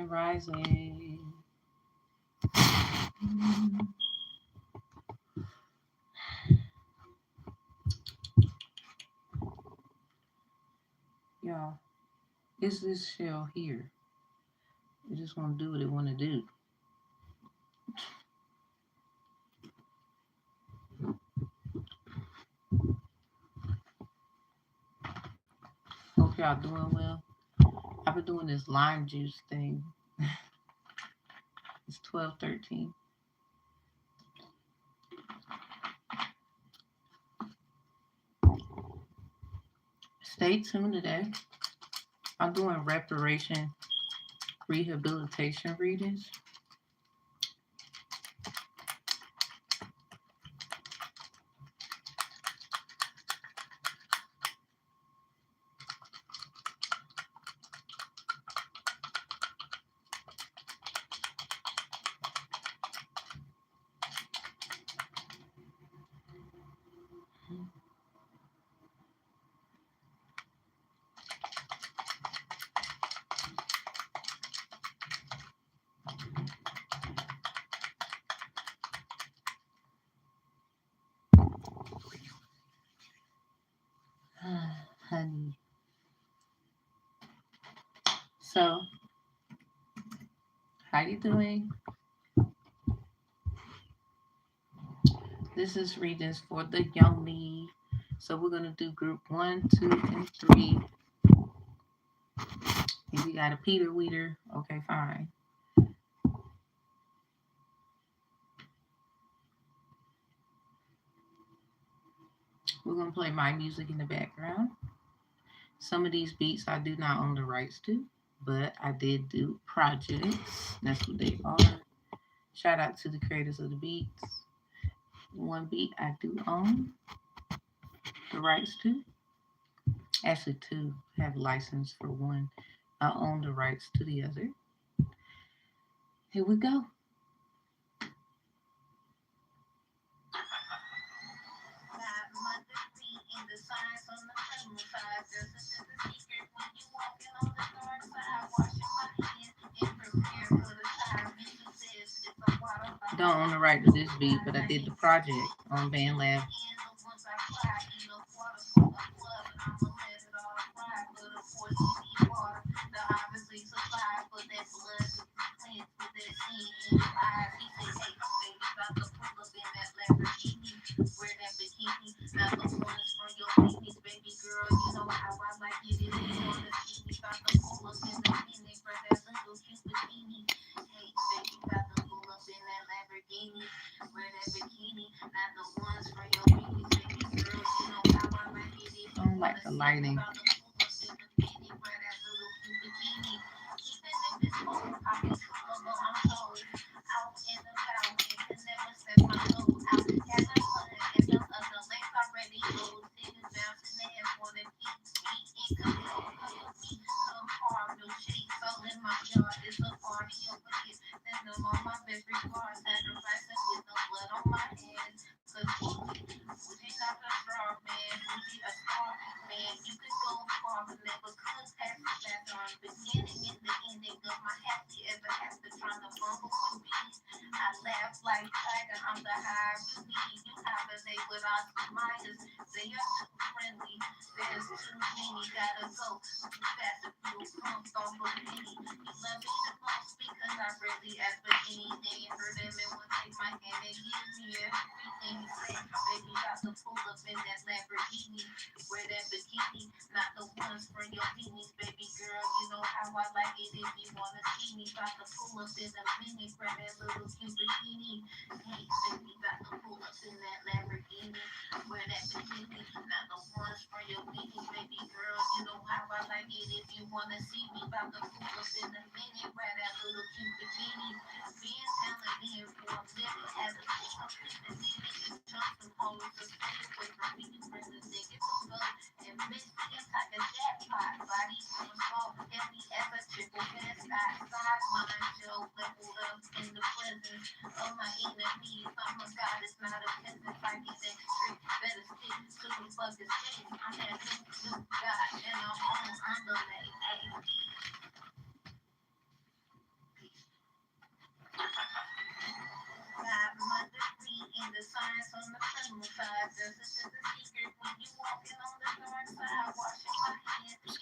Grand Rising. Y'all, it's this shell here. It just want to do what it want to do. Hope y'all doing well. I've been doing this lime juice thing. It's 12:13. Stay tuned today. I'm doing reparation rehabilitation readings. Honey. So, how you doing? This is readings for the young me. So we're gonna do group 1, 2, and 3. If you got a Peter Weeder, okay, fine. We're gonna play my music in the background. Some of these beats I do not own the rights to, but I did do projects. That's what they are. Shout out to the creators of the beats. One beat I do own the rights to. Actually, two. I have license for one. I own the rights to the other. Here we go. Don't own the right to this beat, but I did the project on BandLab. I don't like the lighting.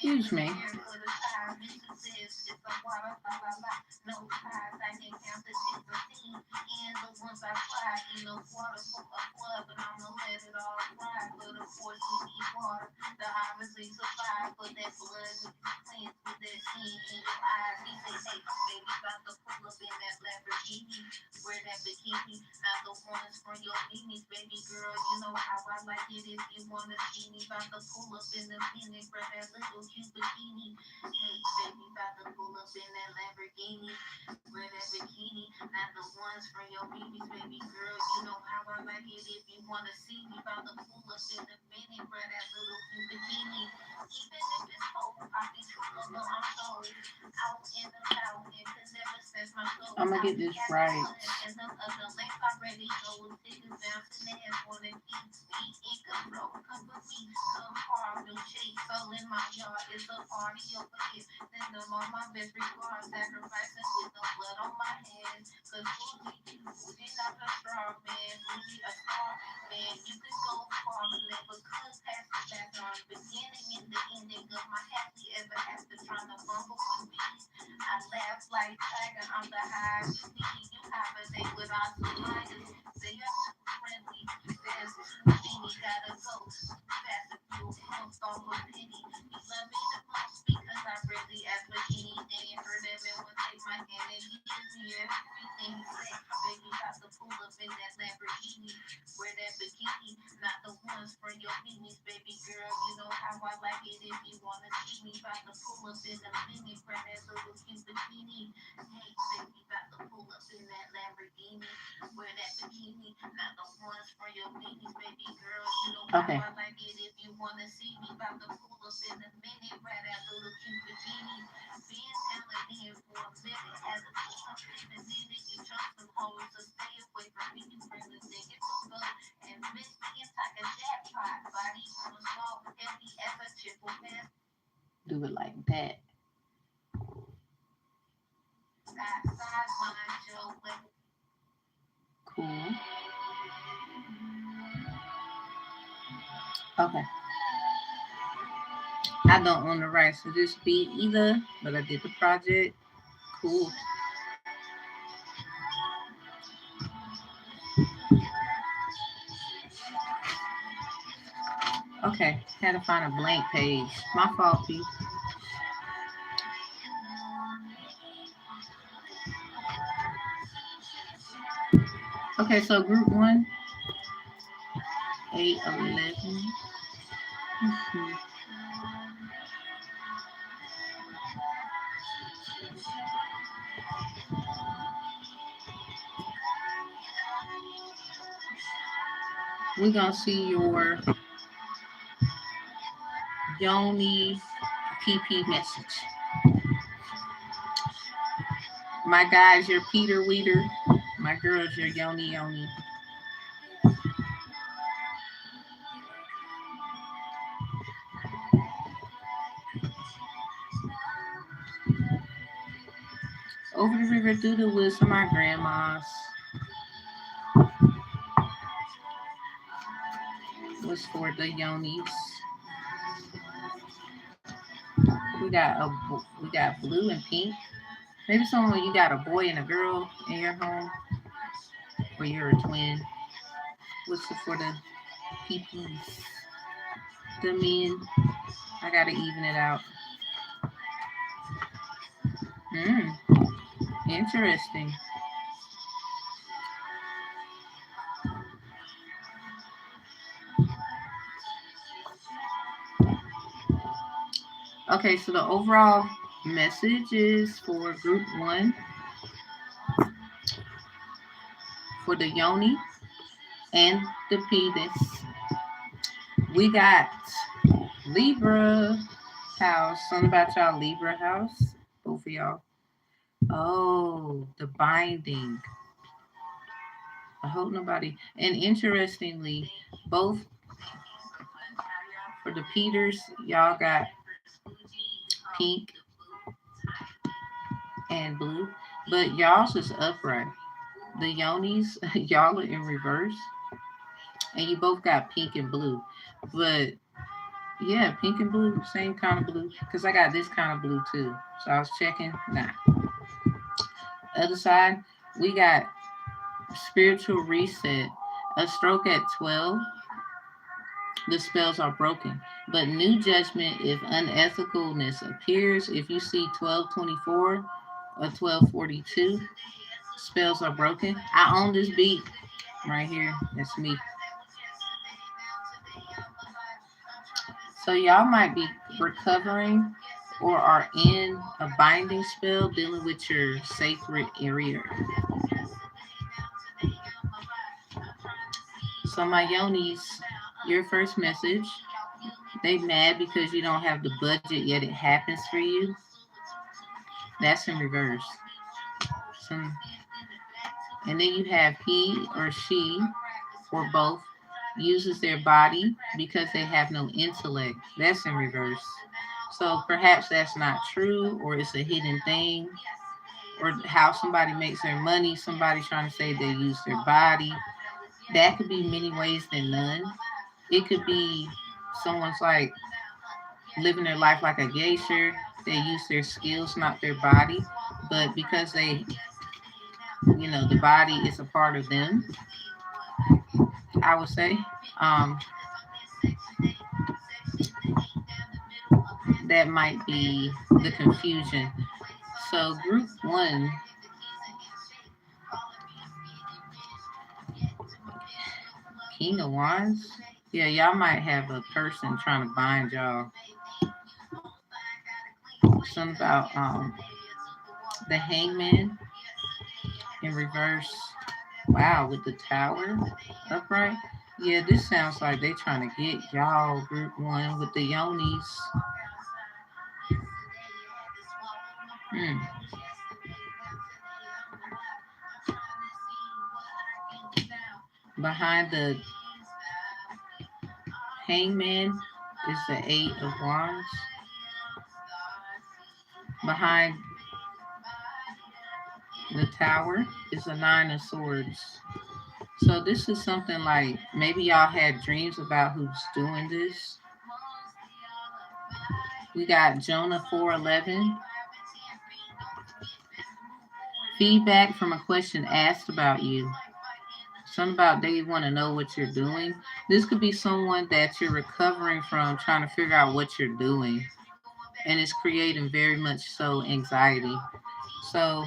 Excuse me. I'm gonna get this right. Okay. Do it like that. Cool. Okay. I don't own the rights to this beat either, but I did the project. Cool. Okay, had to find a blank page. My fault, P. Okay, so group 1, 8, 11. We're going to see your Yoni PP message. My guy's your Peter Weeder. My girl's your Yoni Yoni. Over the river through the woods to my grandma's. Was for the Yonis. We got blue and pink. Maybe someone you got a boy and a girl in your home, or you're a twin. What's for the people? The men. I gotta even it out. Interesting. Okay, so the overall message is for group 1 for the Yoni and the penis. We got Libra house. Something about y'all Libra house. Both of y'all. Oh, the binding. I hope nobody. And interestingly, both for the Peters, y'all got pink and blue, but y'all's is upright. The Yonis, y'all are in reverse, and you both got pink and blue, but Yeah, pink and blue, same kind of blue. Because I got this kind of blue too. So I was checking. Nah. Other side, we got spiritual reset. A stroke at 12, the spells are broken. But new judgment if unethicalness appears. If you see 1224 or 1242, spells are broken. I own this beat right here. That's me. So y'all might be recovering or are in a binding spell dealing with your sacred area. So my yonis, your first message, they mad because you don't have the budget yet it happens for you. That's in reverse. Some, and then you have he or she or both uses their body because they have no intellect. That's in reverse. So perhaps that's not true or it's a hidden thing or how somebody makes their money. Somebody trying to say they use their body. That could be many ways than none. It could be someone's like living their life like a geisha. They use their skills, not their body. But because they, the body is a part of them, I would say. Um, that might be the confusion. So, group one, King of Wands. Yeah, y'all might have a person trying to bind y'all. Something about the Hangman in reverse. Wow, with the Tower upright. Yeah, this sounds like they trying to get y'all group one with the Yonis. Hmm. Behind the Hangman is the Eight of Wands. Behind the Tower is the Nine of Swords. So this is something like maybe y'all had dreams about who's doing this. We got Jonah 4:11. Feedback from a question asked about you. Something about they want to know what you're doing. This could be someone that you're recovering from trying to figure out what you're doing. And it's creating very much so anxiety. So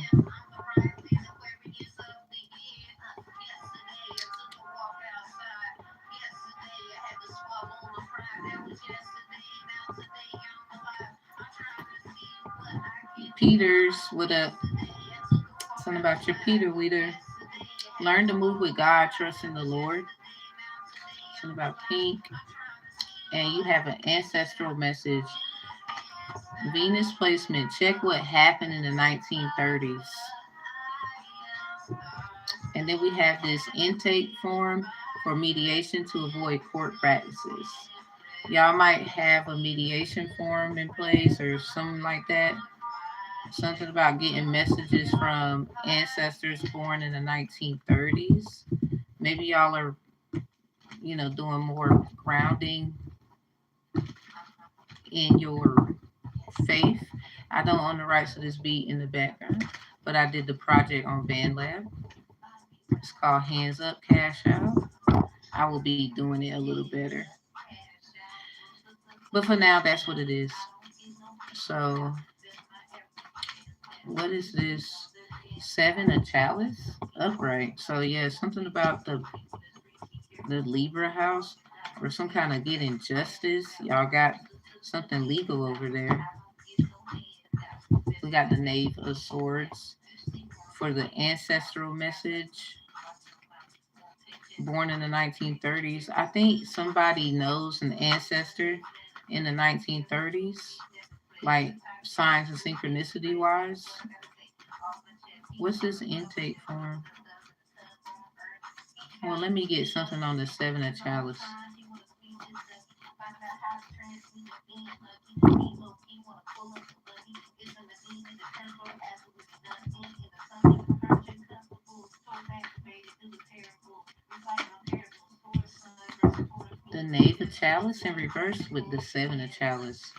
Peters, what up? Something about your Peter leader. Learn to move with God, trust in the Lord. Something about pink. And you have an ancestral message. Venus placement. Check what happened in the 1930s. And then we have this intake form for mediation to avoid court practices. Y'all might have a mediation form in place or something like that. Something about getting messages from ancestors born in the 1930s. Maybe y'all are, doing more grounding in your faith. I don't own the rights to this beat in the background, but I did the project on BandLab. It's called Hands Up, Cash Out. I will be doing it a little better. But for now, that's what it is. So, what is this? Seven, a chalice? Upright. So, yeah, something about the Libra house or some kind of getting justice. Y'all got something legal over there. We got the Knave of Swords for the ancestral message. Born in the 1930s. I think somebody knows an ancestor in the 1930s, like signs and synchronicity wise. What's this intake form? Well, let me get something on the Seven of Chalice. The Knave of Chalice in reverse with the Seven of Chalice.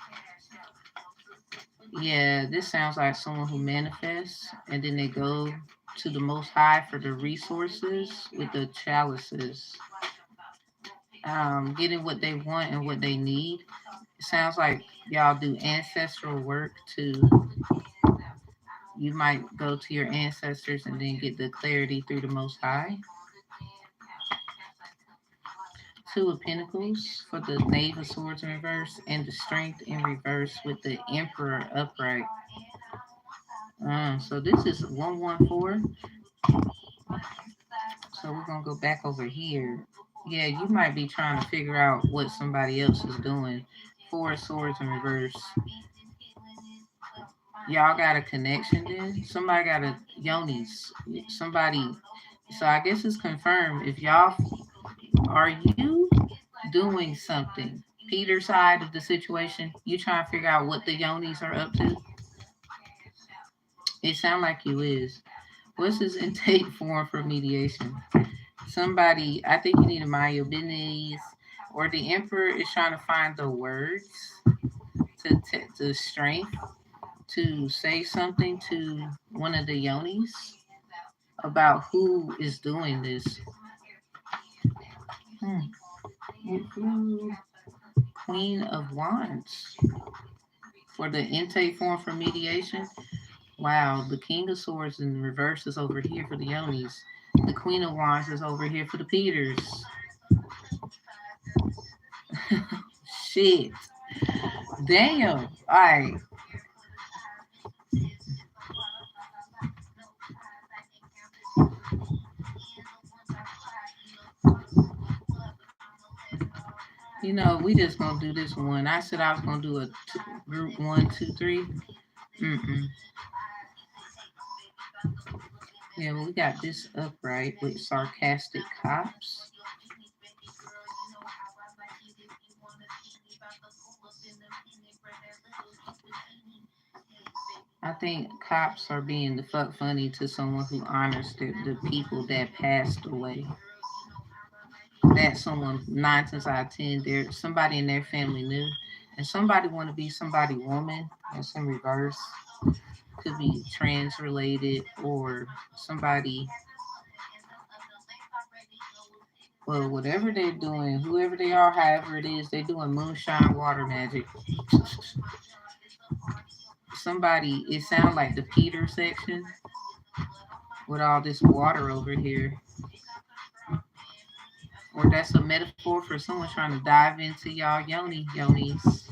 Yeah, this sounds like someone who manifests and then they go to the Most High for the resources with the chalices. Getting what they want and what they need. It sounds like y'all do ancestral work to, you might go to your ancestors and then get the clarity through the Most High. Two of Pentacles for the Knave of Swords in reverse and the Strength in reverse with the Emperor upright. So this is 114. So we're going to go back over here. Yeah, you might be trying to figure out what somebody else is doing. Four of Swords in reverse. Y'all got a connection then? Somebody got a Yonis. Somebody. So I guess it's confirmed. If y'all, are you doing something? Peter's side of the situation, you trying to figure out what the Yonis are up to? It sounds like you is. What's his intake form for mediation? Somebody, I think you need to mind your business. Or the Emperor is trying to find the words to strength to say something to one of the Yonis about who is doing this. Queen of Wands for the intake form for mediation. Wow, the King of Swords in reverse is over here for the Yonis. The Queen of Wands is over here for the Peters. Shit. Damn. All right. You know, we just gonna do this one. I said I was gonna do a group 1, 2, 3. Yeah, well, we got this upright with sarcastic cops. I think cops are being the fuck funny to someone who honors the people that passed away. That someone 9 times out of 10, there somebody in their family knew, and somebody want to be somebody woman. That's in reverse. Could be trans related or somebody. Well, whatever they're doing, whoever they are, however it is, they're doing moonshine water magic. Somebody, it sounds like the Peter section with all this water over here. Or that's a metaphor for someone trying to dive into y'all yonis.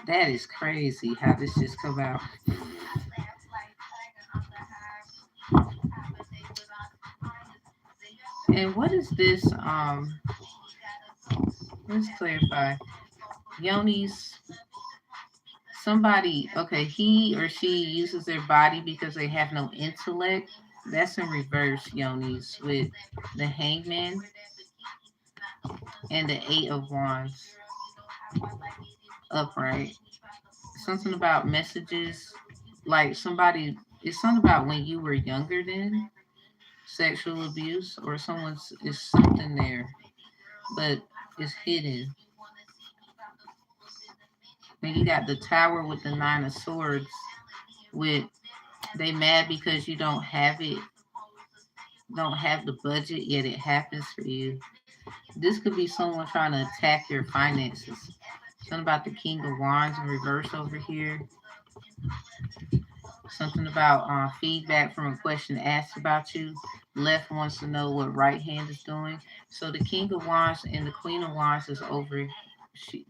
That is crazy how this just come out. And what is this? Let's clarify. Yonis, somebody, okay, he or she uses their body because they have no intellect. That's in reverse, Yonis, with the Hangman and the Eight of Wands upright. Something about messages, like somebody, it's something about when you were younger than sexual abuse or someone's, is something there, but it's hidden. Then you got the Tower with the Nine of Swords with, they mad because you don't have the budget, yet it happens for you. This could be someone trying to attack your finances. Something about the King of Wands in reverse over here. Something about feedback from a question asked about you. Left wants to know what right hand is doing. So the King of Wands and the Queen of Wands is over.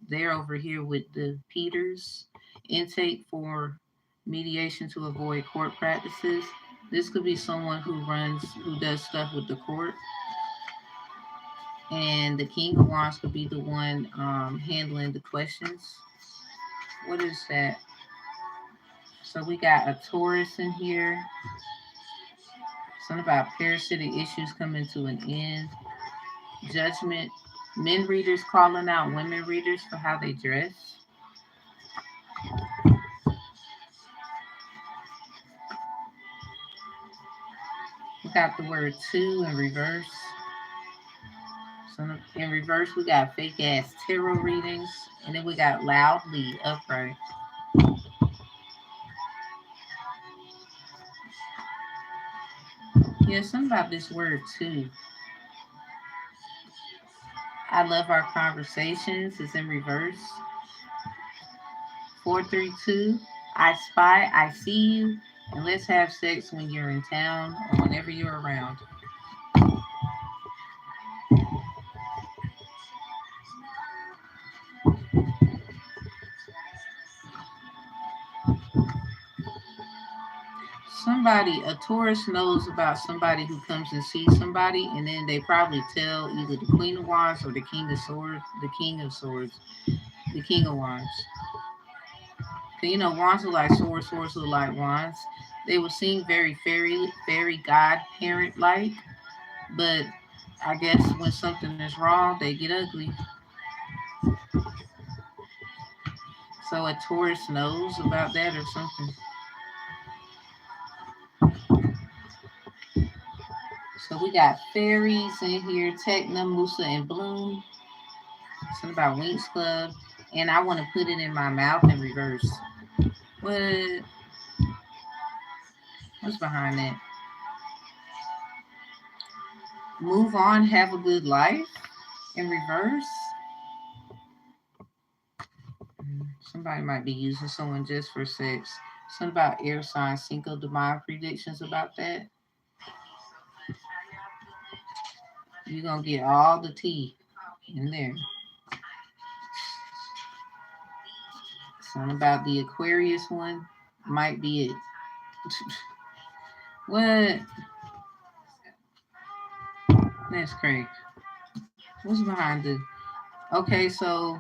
They're over here with the Peters. Intake for mediation to avoid court practices. This could be someone who does stuff with the court. And the King of Wands could be the one handling the questions. What is that? So we got a Taurus in here. Something about parasitic issues coming to an end. Judgment. Men readers calling out women readers for how they dress. We got the word two in reverse. So in reverse, we got fake ass tarot readings, and then we got loudly upright. Yeah, something about this word too. I love our conversations. It's in reverse. 432. I spy, I see you, and let's have sex when you're in town or whenever you're around. Somebody, a Taurus knows about somebody who comes and sees somebody, and then they probably tell either the Queen of Wands or the King of Swords, the King of Swords, the King of Wands. You know, wands are like swords, swords are like wands. They would seem very fairy godparent like, but I guess when something is wrong, they get ugly. So a Taurus knows about that or something. So we got fairies in here, Techna, Musa, and Bloom. Something about Winx Club. And I want to put it in my mouth in reverse. What? What's behind that? Move on, have a good life in reverse. Somebody might be using someone just for sex. Something about air sign Cinco de Mayo predictions about that. You're going to get all the tea in there. Something about the Aquarius one might be it. What? That's crazy. What's behind it? Okay, so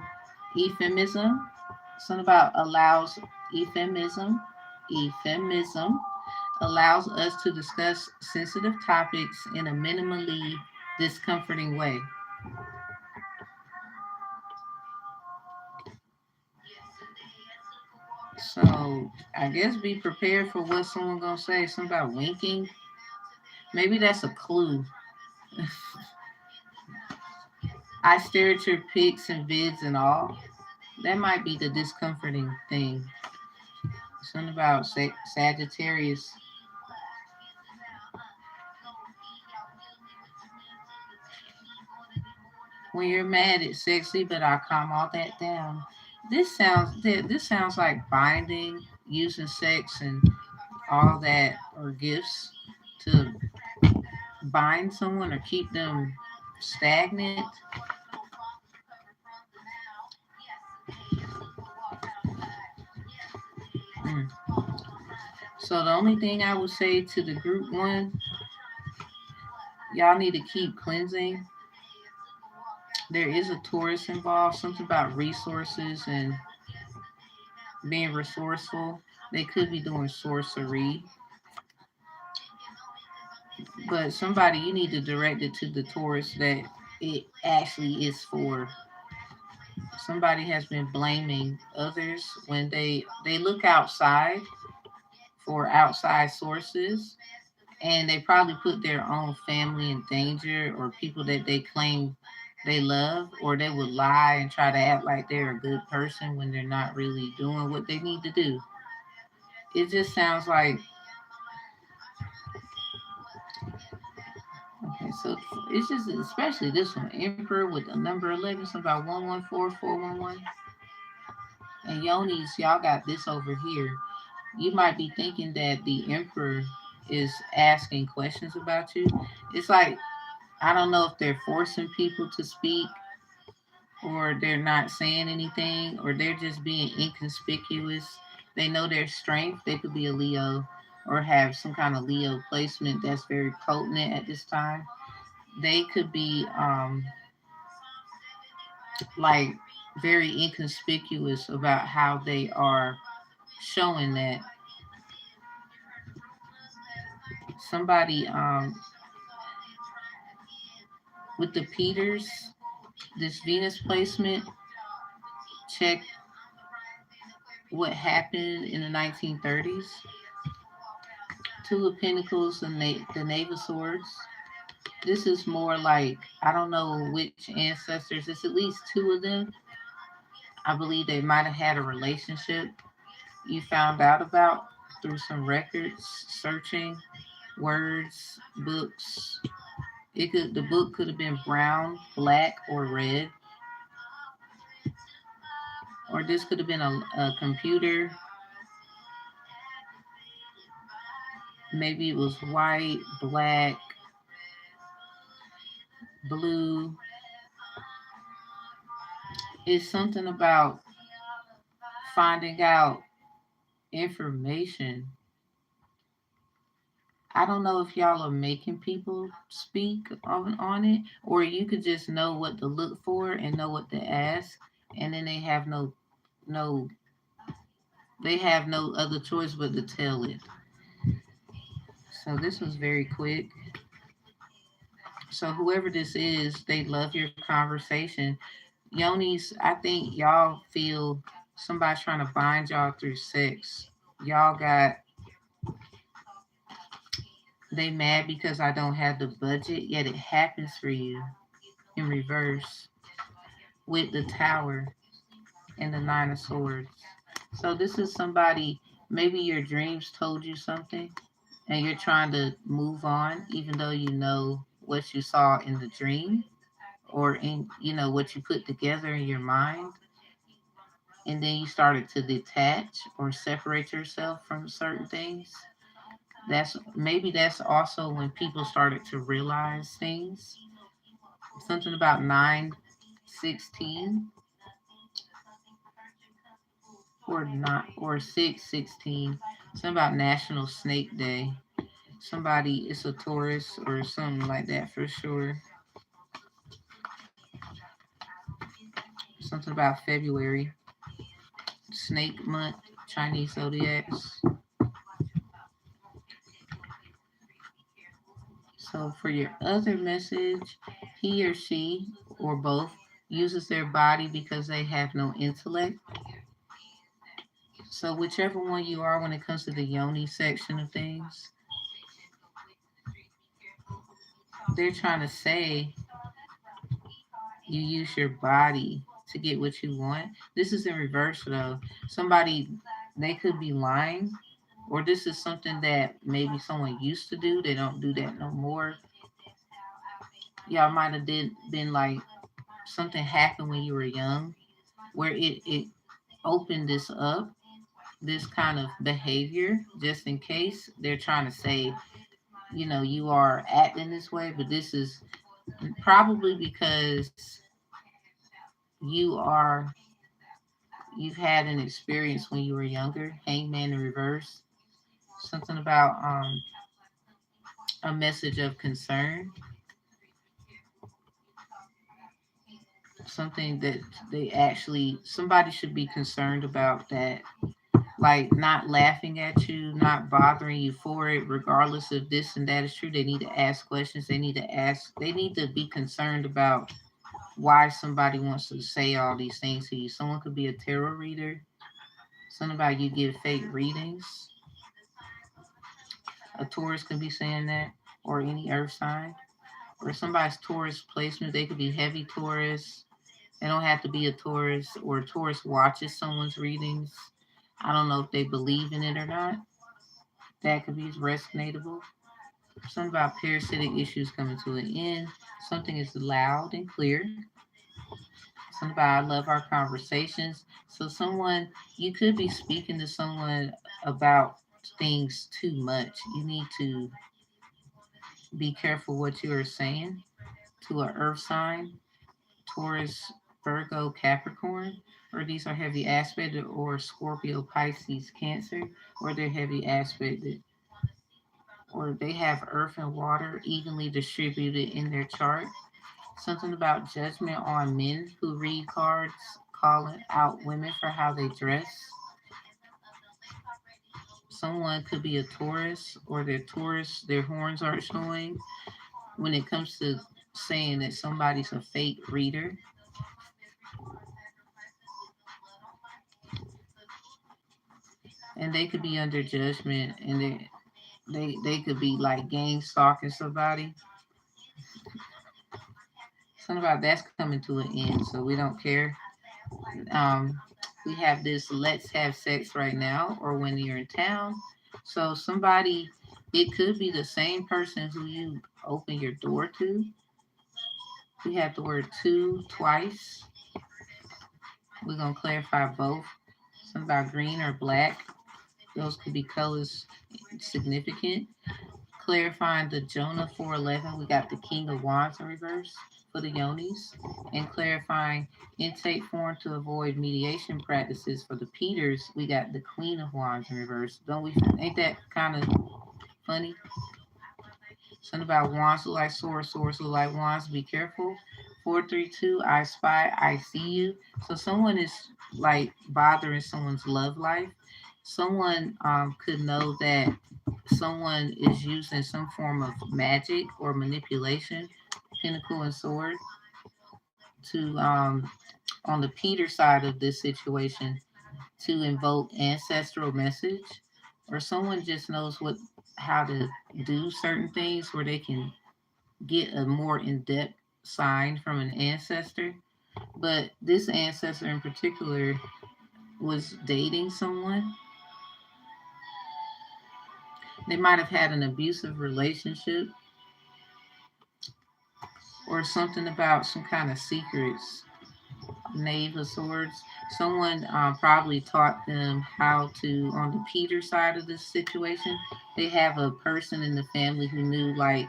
euphemism. Something about allows euphemism. Euphemism allows us to discuss sensitive topics in a minimally discomforting way. So I guess be prepared for what someone gonna say. Something about winking. Maybe that's a clue. I stare at your pics and vids and all. That might be the discomforting thing. Something about Sagittarius. When you're mad, it's sexy, but I calm all that down. This sounds like binding, using sex and all that, or gifts to bind someone or keep them stagnant. Mm. So the only thing I would say to the group one, y'all need to keep cleansing. There is a Taurus involved, something about resources and being resourceful. They could be doing sorcery, but somebody you need to direct it to the Taurus that it actually is for. Somebody has been blaming others when they look outside for outside sources, and they probably put their own family in danger or people that they claim they love, or they would lie and try to act like they're a good person when they're not really doing what they need to do. It just sounds like, okay, so it's just especially this one, Emperor with the number 11, something about 114411. And Yonis, y'all got this over here. You might be thinking that the Emperor is asking questions about you. It's like, I don't know if they're forcing people to speak, or they're not saying anything, or they're just being inconspicuous. They know their strength. They could be a Leo or have some kind of Leo placement that's very potent at this time. They could be like very inconspicuous about how they are showing that. Somebody with the Peters, this Venus placement, check what happened in the 1930s. Two of Pentacles and the Knave of Swords. This is more like, I don't know which ancestors, it's at least two of them. I believe they might have had a relationship you found out about through some records, searching, words, books. The book could have been brown, black, or red, or this could have been a computer. Maybe it was white, black, blue. It's something about finding out information. I don't know if y'all are making people speak on it, or you could just know what to look for and know what to ask, and then no they have no other choice but to tell it. So this was very quick. So whoever this is, they love your conversation. Yonis, I think y'all feel somebody's trying to bind y'all through sex. Y'all got they mad because I don't have the budget, yet it happens for you in reverse with the tower and the nine of swords. So this is somebody, maybe your dreams told you something and you're trying to move on even though you know what you saw in the dream or in what you put together in your mind, and then you started to detach or separate yourself from certain things. That's also when people started to realize things. Something about 916 or not or 616. Something about National Snake Day. Somebody, it's a Taurus or something like that for sure. Something about February, Snake Month, Chinese zodiacs. So for your other message, he or she or both uses their body because they have no intellect. So whichever one you are when it comes to the yoni section of things, they're trying to say you use your body to get what you want. This is in reverse though. Somebody, they could be lying, or this is something that maybe someone used to do. They don't do that no more. Y'all might have did been like something happened when you were young where it opened this up, this kind of behavior, just in case they're trying to say, you are acting this way, but this is probably because you are you've had an experience when you were younger. Hangman in reverse. Something about a message of concern. Something that somebody should be concerned about that, like not laughing at you, not bothering you for it, regardless if this and that is true. They need to ask questions. They need to be concerned about why somebody wants to say all these things to you. Someone could be a tarot reader. Something about you give fake readings. A Taurus could be saying that, or any earth sign. Or somebody's Taurus placement. They could be heavy Taurus. They don't have to be a Taurus, or a Taurus watches someone's readings. I don't know if they believe in it or not. That could be resonatable. Something about parasitic issues coming to an end. Something is loud and clear. Something about I love our conversations. So you could be speaking to someone about things too much. You need to be careful what you are saying to an earth sign, Taurus, Virgo, Capricorn, or these are heavy aspected, or Scorpio, Pisces, Cancer, or they're heavy aspected, or they have earth and water evenly distributed in their chart. Something about judgment on men who read cards, calling out women for how they dress. Someone could be a Taurus, or they're Taurus, their horns aren't showing. When it comes to saying that somebody's a fake reader, and they could be under judgment, and they could be like gang stalking somebody. Something about that's coming to an end, so we don't care. Um, we have this let's have sex right now or when you're in town. So somebody, it could be the same person who you open your door to. We have the word to twice. We're going to clarify both. Something about green or black. Those could be colors significant. Clarifying the Jonah 4:11, we got the King of Wands in reverse for the Yonis. And clarifying intake form to avoid mediation practices for the Peters, we got the Queen of Wands in reverse. Don't we? Ain't that kind of funny? Something about wands look like swords, swords look like wands. Be careful. 432, I spy, I see you. So someone is like bothering someone's love life. Someone could know that someone is using some form of magic or manipulation, pentacle and sword, to on the Peter side of this situation to invoke ancestral message, or someone just knows what how to do certain things where they can get a more in-depth sign from an ancestor. But this ancestor in particular was dating someone. They might have had an abusive relationship or something about some kind of secrets. Knave of Swords. Someone probably taught them how to, on the Peter side of this situation, they have a person in the family who knew, like,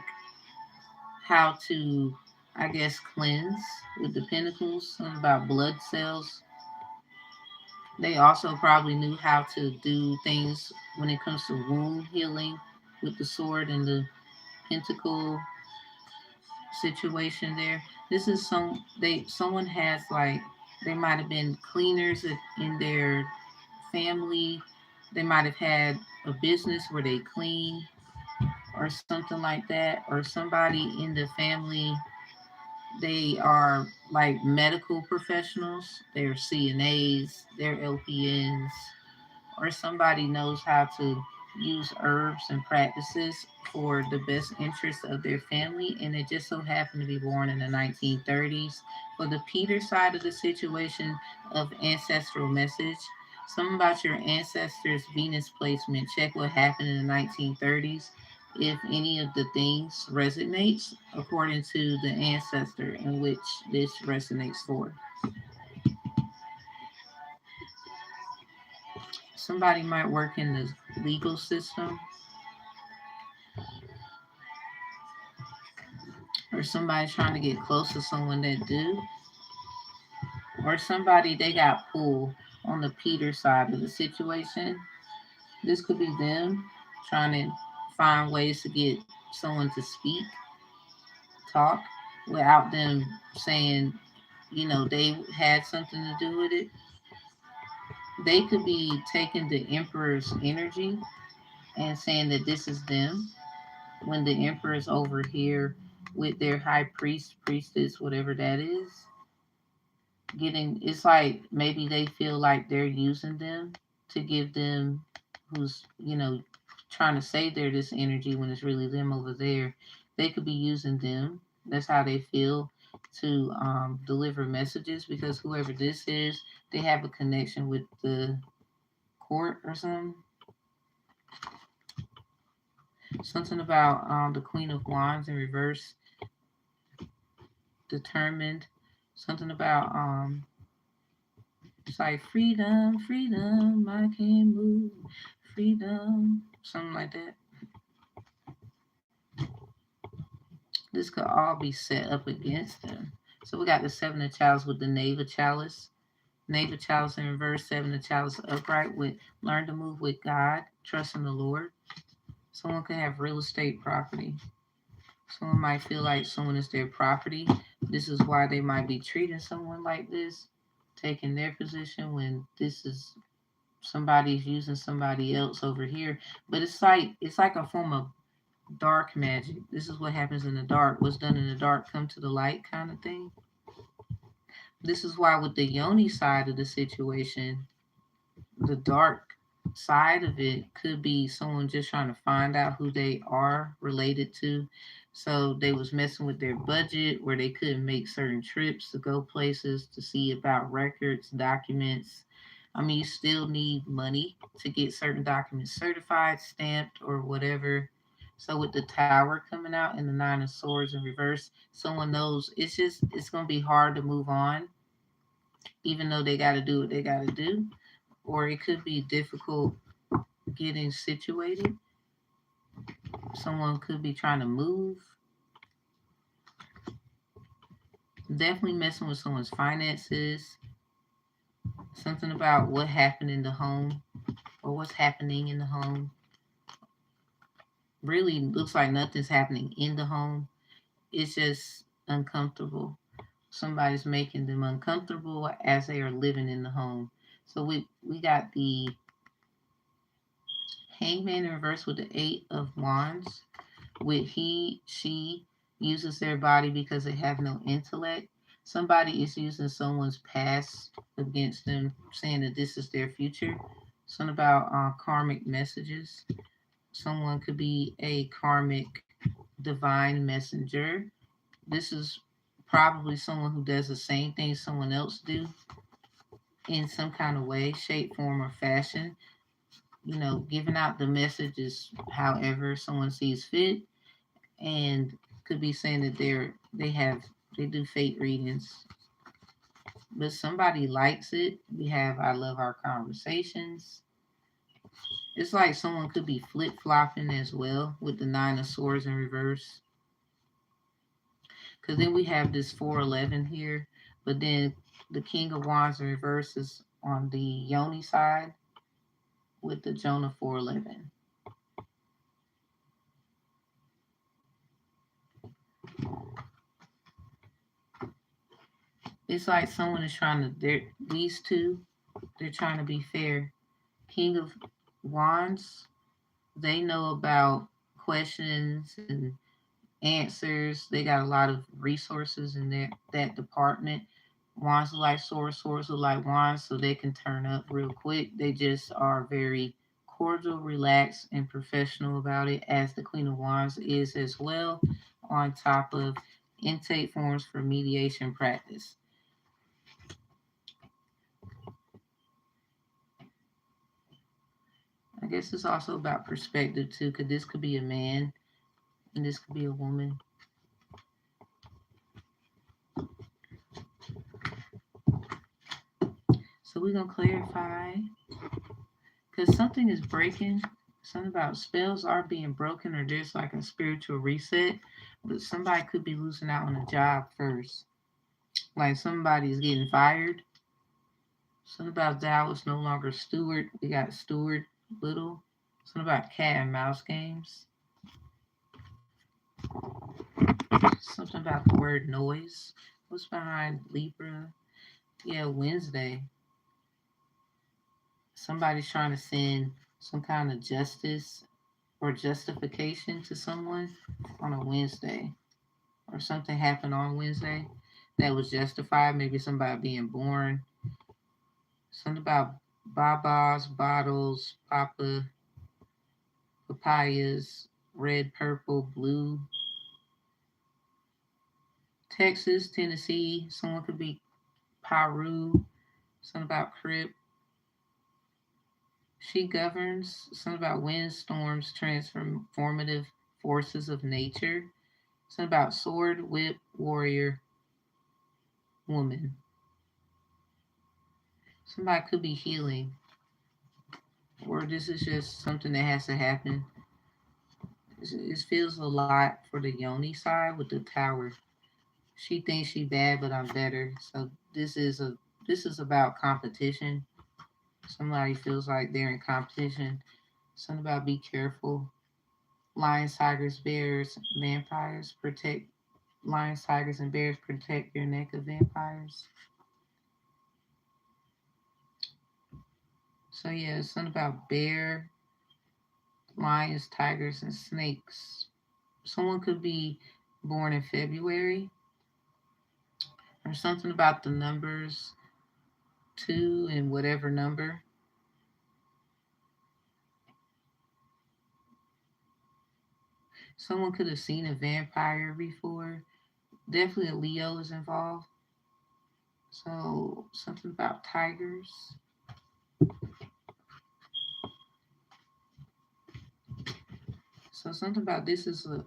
how to, I guess, cleanse with the pentacles, something about blood cells. They also probably knew how to do things when it comes to wound healing with the sword and the pentacle situation there. This is someone has like they might have been cleaners in their family. They might have had a business where they clean or something like that, or somebody in the family, they are like medical professionals. They're CNAs, they're LPNs, or somebody knows how to use herbs and practices for the best interest of their family, and they just so happened to be born in the 1930s. For the Peter side of the situation of ancestral message, something about your ancestors' Venus placement, check what happened in the 1930s. If any of the things resonates according to the ancestor in which this resonates for. Somebody might work in the legal system, or somebody trying to get close to someone that do, or somebody they got pulled on the Peter side of the situation. This could be them trying to find ways to get someone to speak, talk, without them saying, they had something to do with it. They could be taking the emperor's energy and saying that this is them when the emperor's over here with their high priest, priestess, whatever that is, getting it's like maybe they feel like they're using them to give them who's, trying to say they're this energy when it's really them over there. They could be using them. That's how they feel to deliver messages because whoever this is, they have a connection with the court or something. Something about the Queen of Wands in reverse, determined. Something about it's like freedom, freedom, I can move, freedom, something like that. This could all be set up against them. So we got the Seven of Chalice with the Knave of Chalice. Knave of Chalice in reverse, Seven of Chalice upright with learn to move with God, trust in the Lord. Someone could have real estate property. Someone might feel like someone is their property. This is why they might be treating someone like this, taking their position when this is somebody's using somebody else over here. But it's like a form of dark magic. This is what happens in the dark. What's done in the dark come to the light kind of thing. This is why with the Yoni side of the situation, the dark side of it could be someone just trying to find out who they are related to. So they was messing with their budget where they couldn't make certain trips to go places to see about records, documents. I mean, you still need money to get certain documents certified, stamped, or whatever. So with the tower coming out and the nine of swords in reverse, someone knows it's gonna be hard to move on, even though they gotta do what they gotta do. Or it could be difficult getting situated. Someone could be trying to move. Definitely messing with someone's finances. Something about what happened in the home or what's happening in the home. Really looks like nothing's happening in the home. It's just uncomfortable. Somebody's making them uncomfortable as they are living in the home. So we got the hangman in reverse with the 8 of Wands. With he, she uses their body because they have no intellect. Somebody is using someone's past against them, saying that this is their future. Something about karmic messages. Someone could be a karmic divine messenger. This is probably someone who does the same thing someone else do in some kind of way, shape, form, or fashion. Giving out the messages however someone sees fit, and could be saying that they do fate readings, but somebody likes it. We have I love our conversations. It's like someone could be flip flopping as well with the 9 of Swords in reverse, because then we have this 411 here, but then the King of Wands in reverse is on the Yoni side with the Jonah 411. It's like someone is trying to, these two, they're trying to be fair. King of Wands, they know about questions and answers. They got a lot of resources in that department. Wands are like swords, swords are like wands, so they can turn up real quick. They just are very cordial, relaxed, and professional about it, as the Queen of Wands is as well, on top of intake forms for mediation practice. I guess it's also about perspective too, because this could be a man and this could be a woman. So we're gonna clarify, because something is breaking. Something about spells are being broken, or there's like a spiritual reset. But somebody could be losing out on a job first. Like somebody's getting fired. Something about Thou is no longer steward. We got steward little. Something about cat and mouse games. Something about the word noise. What's behind Libra? Yeah, Wednesday. Somebody's trying to send some kind of justice or justification to someone on a Wednesday, or something happened on Wednesday that was justified. Maybe somebody being born. Something about babas, bottles, papayas, red, purple, blue. Texas, Tennessee. Someone could be Peru. Something about Crip. She governs. Something about windstorms, transformative forces of nature. Something about sword, whip, warrior, woman. Somebody could be healing, or this is just something that has to happen. It feels a lot for the Yoni side with the tower. She thinks she bad, but I'm better. So this is about competition. Somebody feels like they're in competition. Something about be careful. Lions, tigers, bears, vampires protect. Lions, tigers, and bears protect your neck of vampires. So yeah, something about bear, lions, tigers, and snakes. Someone could be born in February, or something about the numbers 2 and whatever number. Someone could have seen a vampire before. Definitely a Leo is involved. So something about tigers. So something about this is a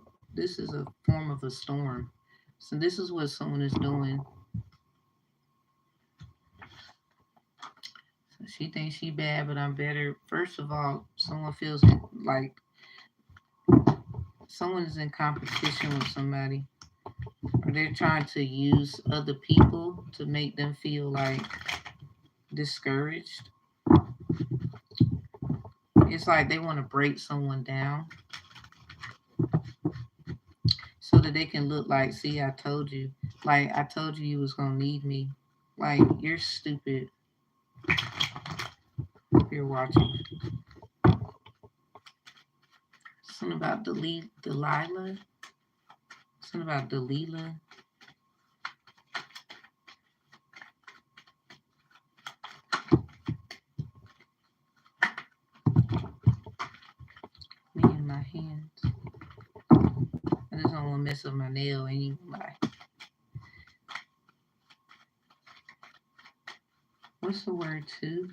form of a storm. So this is what someone is doing. So she thinks she bad, but I'm better. First of all, someone feels like someone is in competition with somebody, or they're trying to use other people to make them feel like discouraged. It's like they want to break someone down so that they can look like, see, I told you. Like, I told you was going to need me. Like, you're stupid. If you're watching. Something about Delilah. Something about Delilah. Me and my hands. I just don't want to mess up my nail anyway. What's the word to?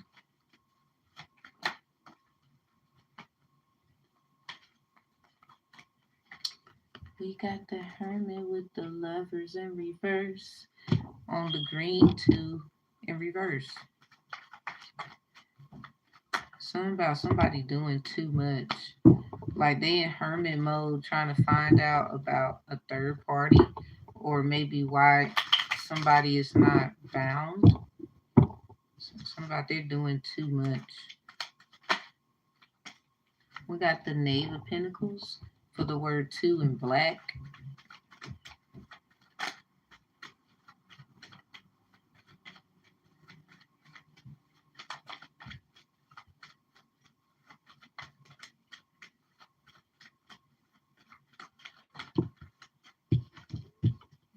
We got the hermit with the lovers in reverse. On the green 2 in reverse. Something about somebody doing too much. Like they in hermit mode trying to find out about a third party or maybe why somebody is not bound. Something about they're doing too much. We got the Knave of Pentacles for the word two in black.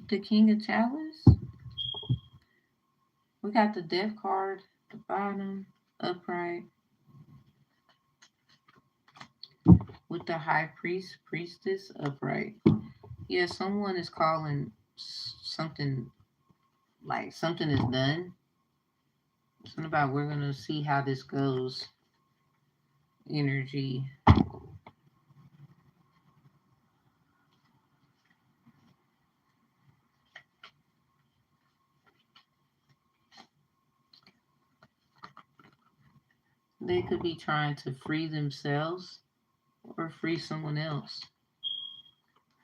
The King of Chalice. We got the Death card, the bottom, upright. With the High Priest, Priestess, upright. Yeah, someone is calling something like something is done. Something about we're going to see how this goes. Energy. They could be trying to free themselves or free someone else.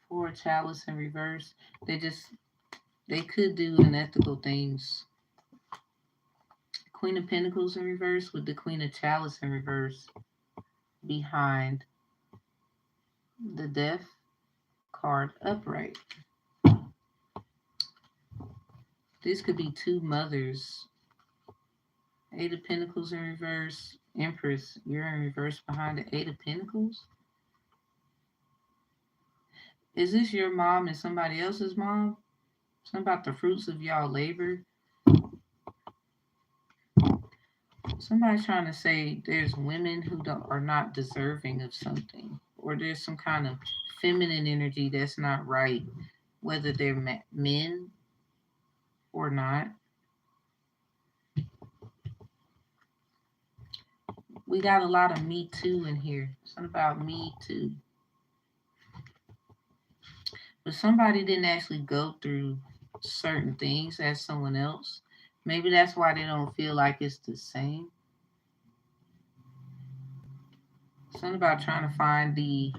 For Chalice in reverse, they could do unethical things. Queen of Pentacles in reverse with the Queen of Chalice in reverse behind the Death card upright. This could be two mothers. Eight of Pentacles in reverse. Empress, you're in reverse behind the Eight of Pentacles. Is this your mom and somebody else's mom? Something about the fruits of y'all labor. Somebody's trying to say there's women who are not deserving of something, or there's some kind of feminine energy that's not right, whether they're men or not. We got a lot of Me Too in here. Something about Me Too. But somebody didn't actually go through certain things as someone else. Maybe that's why they don't feel like it's the same. Something about trying to find the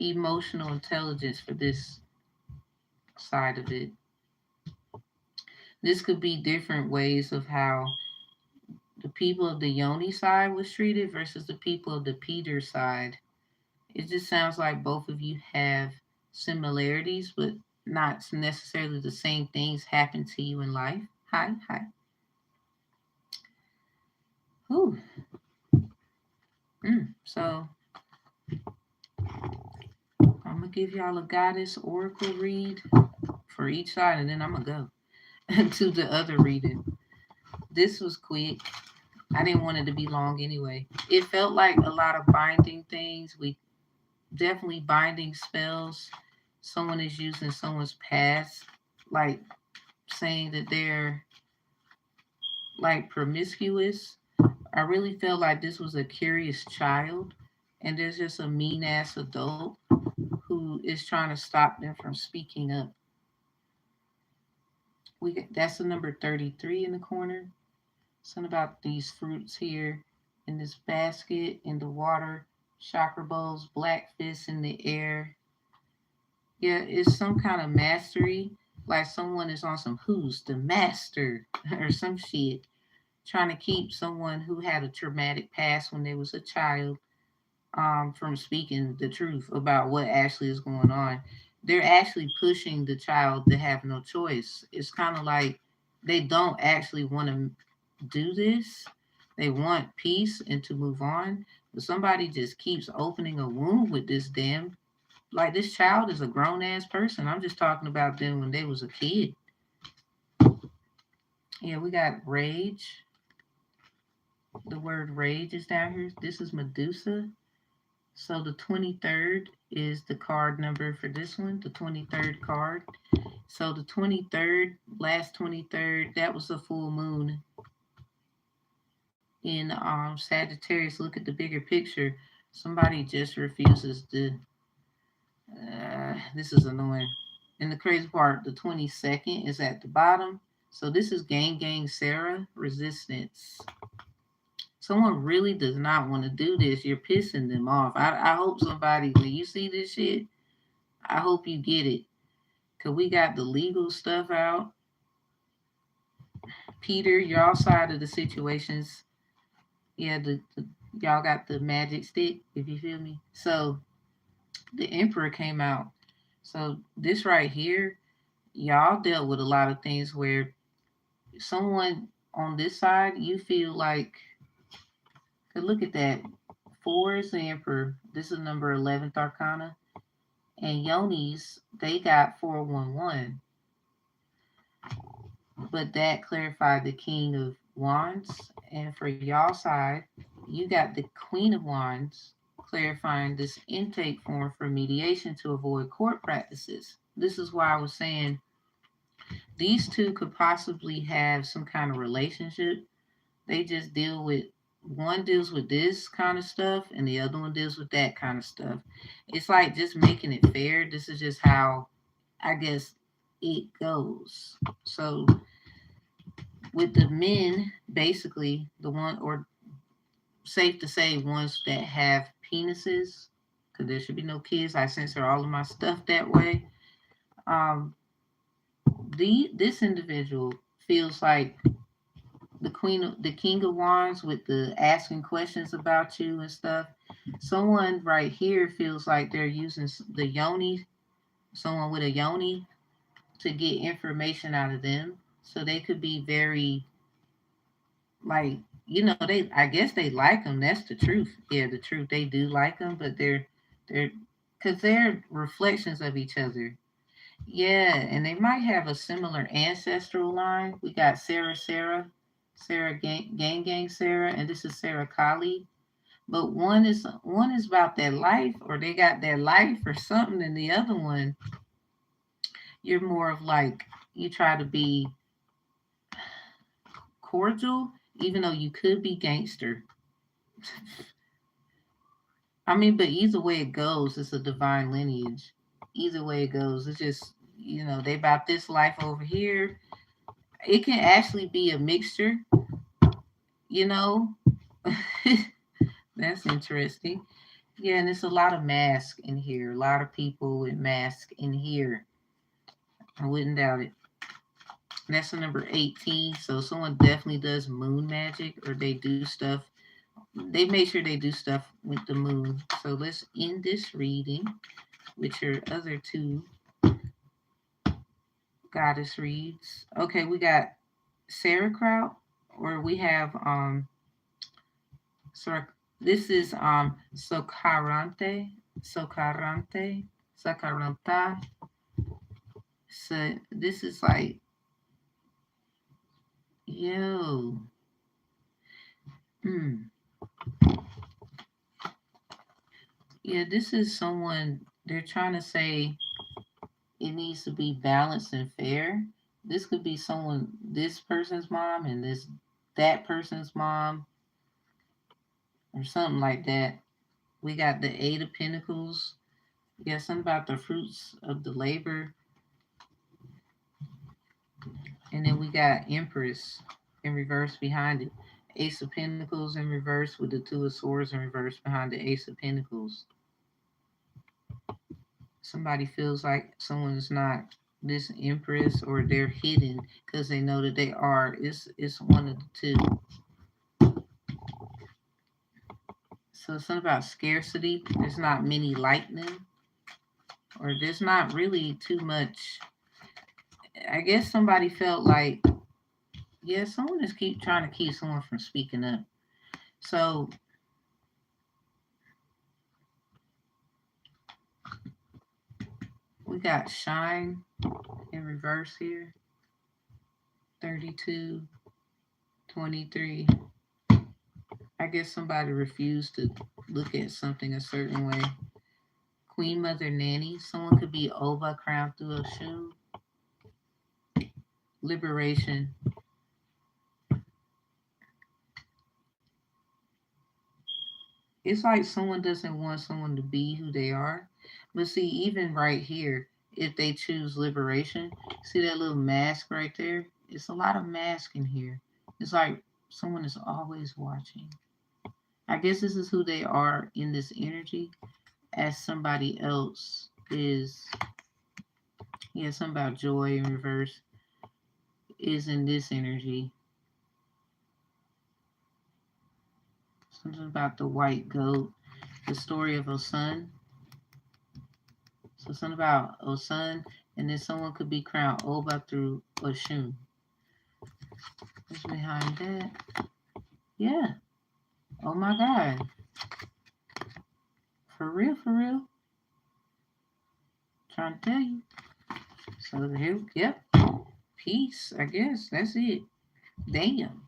emotional intelligence for this side of it. This could be different ways of how the people of the Yoni side was treated versus the people of the Peter side. It just sounds like both of you have similarities, but not necessarily the same things happen to you in life. Hi. Ooh. So I'm going to give y'all a goddess oracle read for each side, and then I'm going to go to the other reading. This was quick. I didn't want it to be long anyway. It felt like a lot of binding things. We definitely binding spells. Someone is using someone's past, like saying that they're like promiscuous. I really felt like this was a curious child, and there's just a mean ass adult who is trying to stop them from speaking up. That's the number 33 in the corner. Something about these fruits here in this basket in the water, chakra bowls, black fists in the air. Yeah, it's some kind of mastery, like someone is on some who's the master or some shit, trying to keep someone who had a traumatic past when they was a child from speaking the truth about what actually is going on. They're actually pushing the child to have no choice. It's kind of like they don't actually want to do this. They want peace and to move on. But somebody just keeps opening a wound with this damn. Like this child is a grown ass person. I'm just talking about them when they was a kid. Yeah, we got rage. The word rage is down here. This is Medusa. So the 23rd is the card number for this one, the 23rd card. So the 23rd, last 23rd, that was a full moon in Sagittarius. Look at the bigger picture. Somebody just refuses to. This is annoying. And the crazy part, the 22nd is at the bottom. So this is Gang Sarah resistance. Someone really does not want to do this. You're pissing them off. I hope somebody, when you see this shit, I hope you get it. Because we got the legal stuff out. Peter, y'all side of the situations. Yeah, y'all got the magic stick, if you feel me. So the Emperor came out. So this right here, y'all dealt with a lot of things where someone on this side, you feel like, look at that. 4 is the Emperor. This is number 11th Arcana. And Yonis, they got 411. But that clarified the King of Wands. And for y'all side, you got the Queen of Wands clarifying this intake form for mediation to avoid court practices. This is why I was saying these two could possibly have some kind of relationship. They just deal with, one deals with this kind of stuff and the other one deals with that kind of stuff. It's like just making it fair. This is just how I guess it goes. So with the men, basically the one, or safe to say ones that have penises, because there should be no kids. I censor all of my stuff that way. Um, this individual feels like the king of wands with the asking questions about you and stuff. Someone right here feels like they're using the yoni, someone with a yoni, to get information out of them. So they could be very, like, they, I guess they like them. That's the truth. Yeah, the truth. They do like them, but they're because they're reflections of each other. Yeah, and they might have a similar ancestral line. We got Sarah Gang Sarah, and this is Sarah Kali. But one is about their life, or they got their life or something, and the other one, you're more of like, you try to be cordial, even though you could be gangster. I mean, but either way it goes, it's a divine lineage. Either way it goes, it's just, they about this life over here. It can actually be a mixture, you know. That's interesting. Yeah, and it's a lot of mask in here. A lot of people with mask in here. I wouldn't doubt it. That's the number 18. So someone definitely does moon magic, or they do stuff. They make sure they do stuff with the moon. So let's end this reading with your other two goddess reads. Okay, we got sauerkraut, or we have so this is socarante, sacaranta. So this is like, yo, Mm. Yeah, this is someone, they're trying to say it needs to be balanced and fair. This could be someone, this person's mom and that person's mom, or something like that. We got the Eight of Pentacles. We got something about the fruits of the labor. And then we got Empress in reverse behind it. Ace of Pentacles in reverse with the Two of Swords in reverse behind the Ace of Pentacles. Somebody feels like someone is not this Empress, or they're hidden because they know that they are. It's one of the two. So something about scarcity. There's not many like them, or there's not really too much. I guess somebody felt like, yeah, someone is keep trying to keep someone from speaking up. So we got shine in reverse here. 32, 23. I guess somebody refused to look at something a certain way. Queen Mother Nanny. Someone could be Oba crowned through a shoe. Liberation. It's like someone doesn't want someone to be who they are. But see, even right here, if they choose liberation, see that little mask right there? It's a lot of mask in here. It's like someone is always watching. I guess this is who they are in this energy, as somebody else is. Yeah, something about joy in reverse is in this energy. Something about the white goat, the story of Osun. So something about Osun, and then someone could be crowned Oba through Oshun. What's behind that? Yeah. Oh my God. For real, for real. Trying to tell you. So here, yep. Peace, I guess. That's it. Damn.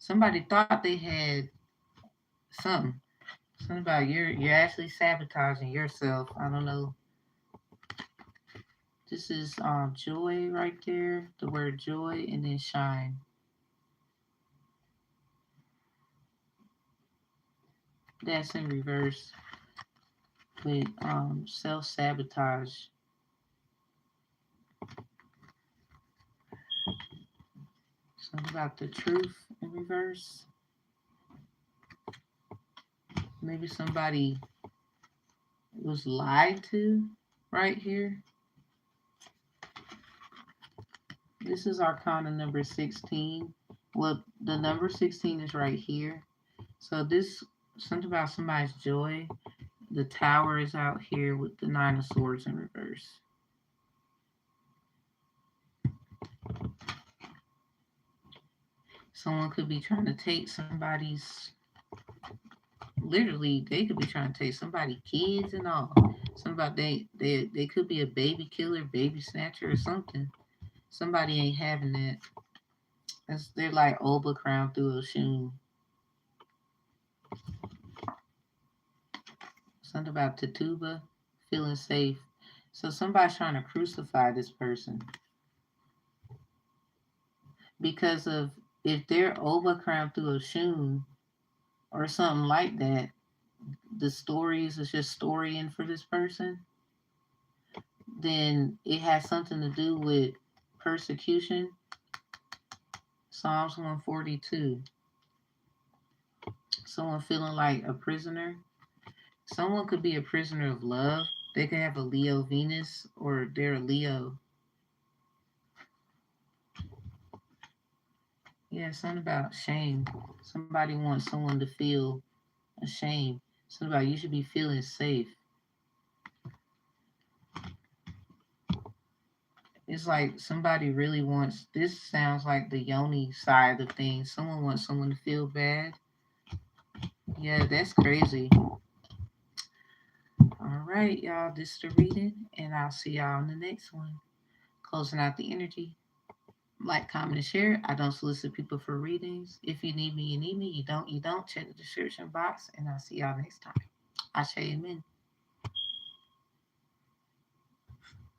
Somebody thought they had something. Something about you're actually sabotaging yourself. I don't know. This is joy right there. The word joy and then shine. That's in reverse with self sabotage. Something about the truth in reverse. Maybe somebody was lied to right here. This is Arcana number 16. Well, the number 16 is right here. So this, something about somebody's joy. The tower is out here with the Nine of Swords in reverse. Someone could be trying to take somebody's, literally, they could be trying to take somebody's kids and all. Somebody, they could be a baby killer, baby snatcher or something. Somebody ain't having that. They're like Oba crowned through a shoe. Something about Tatuba, feeling safe. So somebody's trying to crucify this person because of, if they're Oba crowned through a shoe or something like that, the stories is just storying for this person, then it has something to do with persecution. Psalms 142. Someone feeling like a prisoner. Someone could be a prisoner of love. They could have a Leo Venus, or they're a Leo. Yeah, something about shame. Somebody wants someone to feel ashamed. Something about you should be feeling safe. It's like somebody really wants, this sounds like the yoni side of things. Someone wants someone to feel bad. Yeah, that's crazy. All right, y'all, this is the reading, and I'll see y'all in the next one. Closing out the energy. Like, comment, and share. I don't solicit people for readings. If you need me, you need me. You don't, you don't. Check the description box. And I'll see y'all next time. Ashe, amen.